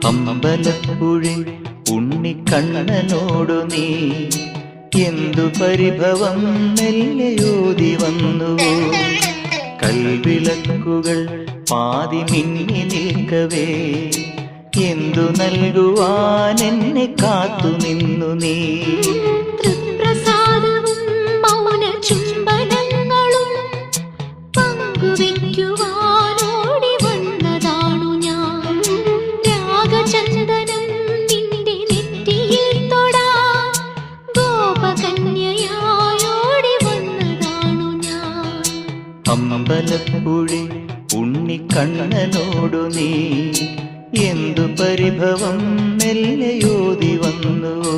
അമ്പലപ്പുഴി ഉണ്ണിക്കണ്ണനോടു നീ എന്തു പരിഭവം മെല്ലയോതി വന്നുവോ? കൽവിളക്കുകൾ പാതി മിന്നി നിൽക്കവേ എന്തു നൽകുവാൻ എന്നെ കാത്തു നിന്നു നീ? തൃപ്രസാദവും മൗന ചുംബനങ്ങളും പങ്കുവെക്കുവാനോടി വന്നതാണു ഞാൻ. രാഗചന്ദനം നിന്റെ നെറ്റിയിൽ തൊടാൻ ഗോപകന്യയായോടി വന്നതാണു ഞാൻ. അമ്പലപ്പുഴി ഉണ്ണിക്കണ്ണനോടു നീ എന്തു പരിഭവം മെല്ലയോതി വന്നുവോ?